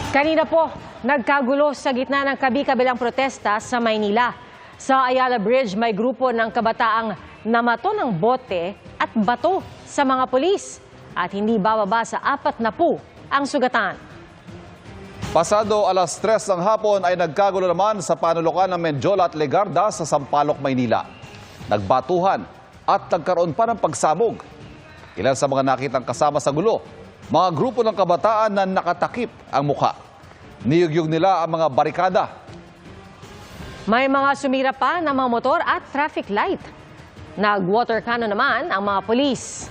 Kanina po, nagkagulo sa gitna ng kabi-kabilang protesta sa Maynila. Sa Ayala Bridge, may grupo ng kabataang namato ng bote at bato sa mga pulis at hindi bababa sa 40 ang sugatan. Pasado alas 3 ng hapon ay nagkagulo naman sa panulukan ng Menjola at Legarda sa Sampaloc, Maynila. Nagbatuhan at nagkaroon pa ng pagsabog. Ilan sa mga nakitang kasama sa gulo, mga grupo ng kabataan na nakatakip ang mukha. Niyugyug nila ang mga barikada. May mga sumira pa ng mga motor at traffic light. Nag-water cannon naman ang mga pulis.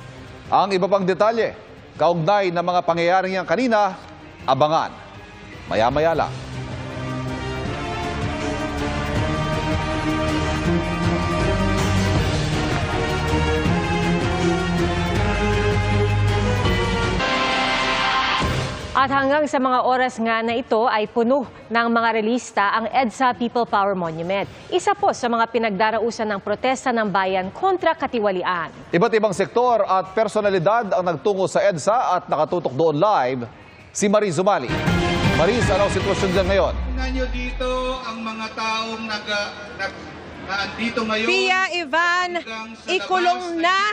Ang iba pang detalye, kaugnay ng mga pangyayaring yan kanina, abangan. Maya-maya lang. At hanggang sa mga oras nga na ito ay puno ng mga relista ang EDSA People Power Monument. Isa po sa mga pinagdarausan ng protesta ng bayan kontra katiwalian. Iba't ibang sektor at personalidad ang nagtungo sa EDSA at nakatutok doon live si Mariz Zumali. Mariz, anong sitwasyon dyan ngayon? Tingnan nyo dito ang mga taong naandito ngayon. Pia Ivan, ikulong na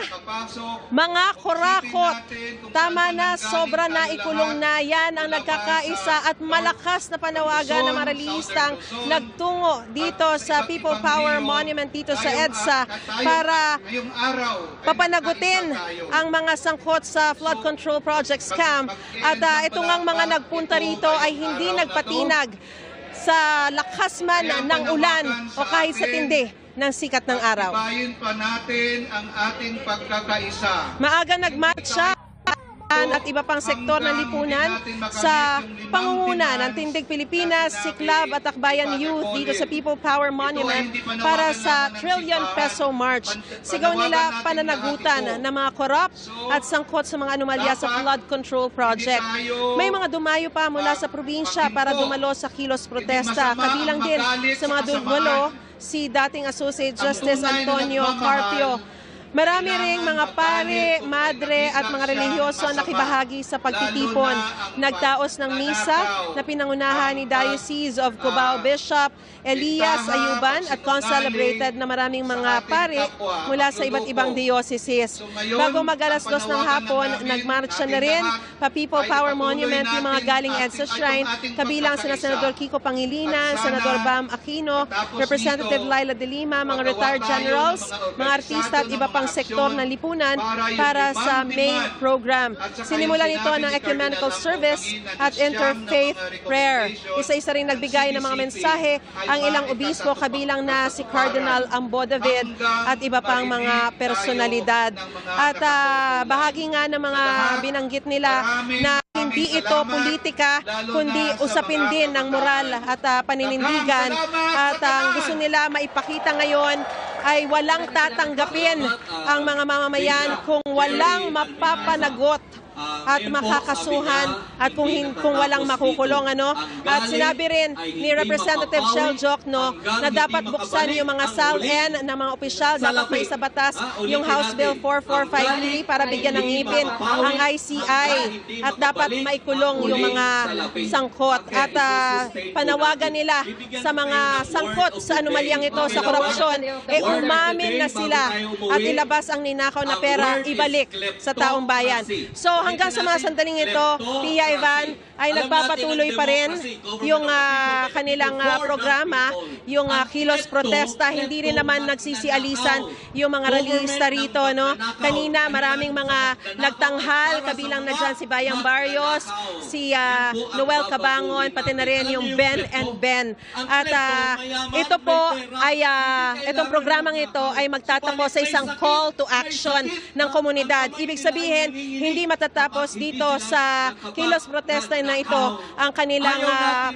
mga kurakot. Tama na, sobra na, ikulong na. Yan ang nagkakaisa at malakas na panawagan ng mga relistang nagtungo dito sa People Power Monument dito sa EDSA para papanagutin ang mga sangkot sa flood control project scam. At ito ngang mga nagpunta rito ay hindi nagpatinag sa lakas man ng ulan o kahit sa tindi ng sikat ng araw. Ibayin pa natin ang ating pagkakaisa. Maaga nagmarcha at iba pang sektor ng lipunan sa pangunguna ng Tindig Pilipinas, Siklab at Akbayan Youth dito sa People Power Monument para sa Trillion Peso March. Sigaw nila pananagutan ng mga korap at sangkot sa mga anomalya sa flood control project. May mga dumayo pa mula sa probinsya para dumalo sa kilos protesta. Kabilang din sa mga dumalo si dating Associate Justice Antonio Carpio. Marami ring mga pare, madre at mga relihiyoso nakibahagi sa pagtitipon. Nagtaos ng misa na pinangunahan ni Diocese of Cubao Bishop Elias Ayuban at concelebrated na maraming mga pare mula sa iba't ibang dioceses. Bago mag-alas 2 ng hapon, nagmarcha na rin pa People Power Monument yung mga galing EDSA Shrine, kabilang sina Senador Kiko Pangilinan, Senador Bam Aquino, Representative Laila De Lima, mga retired generals, mga artista at iba pang sektor ng lipunan para sa main program. Sinimulan ito ng ecumenical service at interfaith prayer. Isa-isa rin nagbigay ng mga mensahe ang ilang obispo kabilang na si Cardinal Ambo David at iba pang mga personalidad. At bahagi nga ng mga binanggit nila na hindi ito politika, kundi usapin din ng moral at paninindigan. At ang gusto nila maipakita ngayon ay walang tatanggapin ang mga mamamayan kung walang mapapanagot at makakasuhan at kung walang makukulong. At sinabi rin ni Representative Shell Jokno na dapat buksan yung mga SAL-N ng mga opisyal, dapat may sa batas yung House Bill 4453 para bigyan ng ngipin ang ICI at dapat maikulong yung mga sangkot. At panawagan nila sa mga sangkot sa anomalyang ito sa korupsyon, umamin na sila at ilabas ang ninakaw na pera, ibalik sa taong bayan. So hanggang sa mga sandaling ito, Pia Ivan, ay nagpapatuloy pa rin yung kanilang programa, yung kilos protesta. Hindi rin naman nagsisialisan yung mga relista rito. Kanina maraming mga nagtanghal, kabilang na dyan si Bayang Barrios, si Noel Cabangon, pati na rin yung Ben and Ben. At ito po ay, itong programang ito ay magtatapos sa isang call to action ng komunidad. Ibig sabihin, hindi matatapos dito sa kilos protesta na ito ang kanilang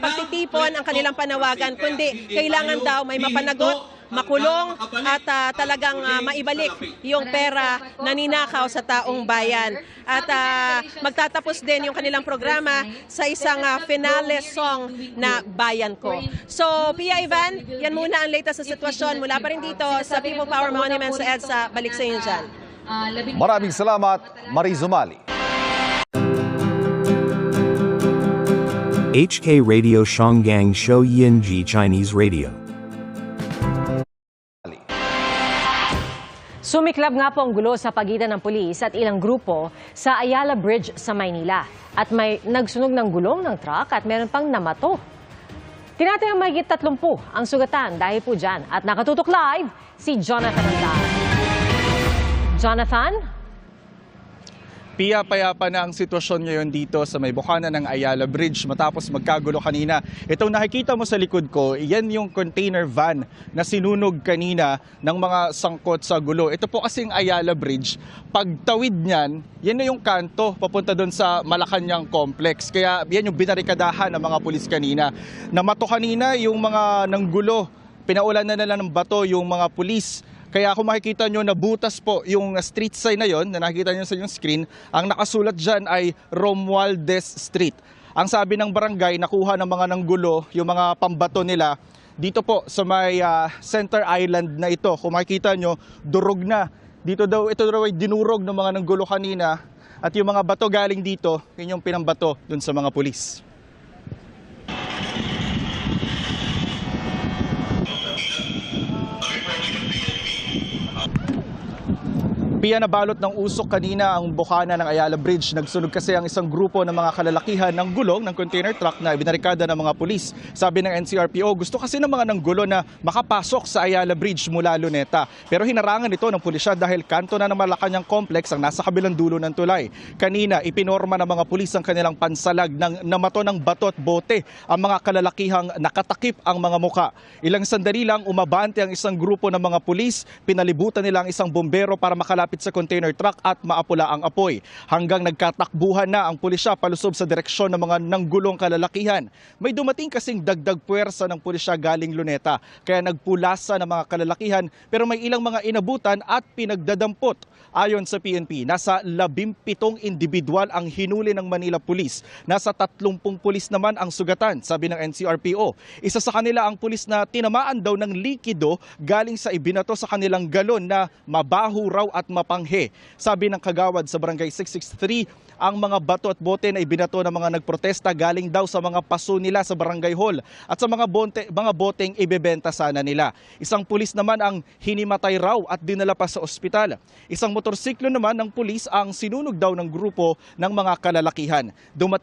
pagtitipon, ang kanilang panawagan, kundi kailangan daw may mapanagot, makulong at talagang maibalik yung pera na ninakaw sa taong bayan. At magtatapos din yung kanilang programa sa isang finale song na Bayan Ko. So, Pia Ivan, yan muna ang latest sa sitwasyon mula pa rin dito sa People Power Monument sa EDSA. Balik sa inyo dyan. Maraming salamat, Mariz Zumali. HK Radio Shonggang Shou Yinji Chinese Radio. Sumiklab nga po ang gulo sa pagitan ng pulis at ilang grupo sa Ayala Bridge sa Maynila. At may nagsunog ng gulong ng truck at meron pang namato. Tinatayang mahigit 30 ang sugatan dahil po dyan. At nakatutok live si Jonathan Andal. Jonathan? Piyapa-yapa na ang sitwasyon ngayon dito sa may bukana ng Ayala Bridge matapos magkagulo kanina. Itong nakikita mo sa likod ko, yan yung container van na sinunog kanina ng mga sangkot sa gulo. Ito po kasing Ayala Bridge, pagtawid niyan, yan na yung kanto papunta doon sa Malacanang Complex. Kaya yan yung binarikadahan ng mga pulis kanina. Namato kanina yung mga nanggulo, pinaulan na nila ng bato yung mga pulis. Kaya kung makikita nyo, nabutas po yung street sign na yon na nakikita nyo sa inyong screen, ang nakasulat dyan ay Romualdez Street. Ang sabi ng barangay, nakuha ng mga nanggulo, yung mga pambato nila, dito po sa may center island na ito. Kung makikita nyo, durog na. Ito daw ay dinurog ng mga nanggulo kanina at yung mga bato galing dito, yun yung pinambato dun sa mga pulis. Piya na balot ng usok kanina ang bukana ng Ayala Bridge. Nagsunog kasi ang isang grupo ng mga kalalakihan ng gulong ng container truck na binarikada ng mga pulis. Sabi ng NCRPO, gusto kasi ng mga nanggulo na makapasok sa Ayala Bridge mula Luneta. Pero hinarangan ito ng pulisya dahil kanto na ng Malacanang Complex ang nasa kabilang dulo ng tulay. Kanina, ipinorma ng mga pulis ang kanilang pansalag ng namato ng bato at bote ang mga kalalakihang nakatakip ang mga muka. Ilang sandali lang umabante ang isang grupo ng mga pulis, pinalibutan nila ang isang bombero para makalapit sa container truck at maapula ang apoy. Hanggang nagkatakbuhan na ang pulisya palusob sa direksyon ng mga nanggulong kalalakihan. May dumating kasing dagdag puwersa ng pulisya galing Luneta. Kaya nagpulasa ng mga kalalakihan pero may ilang mga inabutan at pinagdadampot. Ayon sa PNP, nasa 17 individual ang hinuli ng Manila Police. Nasa 30 pulis naman ang sugatan, sabi ng NCRPO. Isa sa kanila ang pulis na tinamaan daw ng likido galing sa ibinato sa kanilang galon na mabaho raw at mapanghe. Sabi ng kagawad sa Barangay 663, ang mga bato at bote na ibinato ng mga nagprotesta galing daw sa mga paso nila sa Barangay Hall at sa mga boteng ibebenta sana nila. Isang pulis naman ang hinimatay raw at dinala pa sa ospital. Isang motorsiklo naman ng pulis ang sinunog daw ng grupo ng mga kalalakihan. Dumating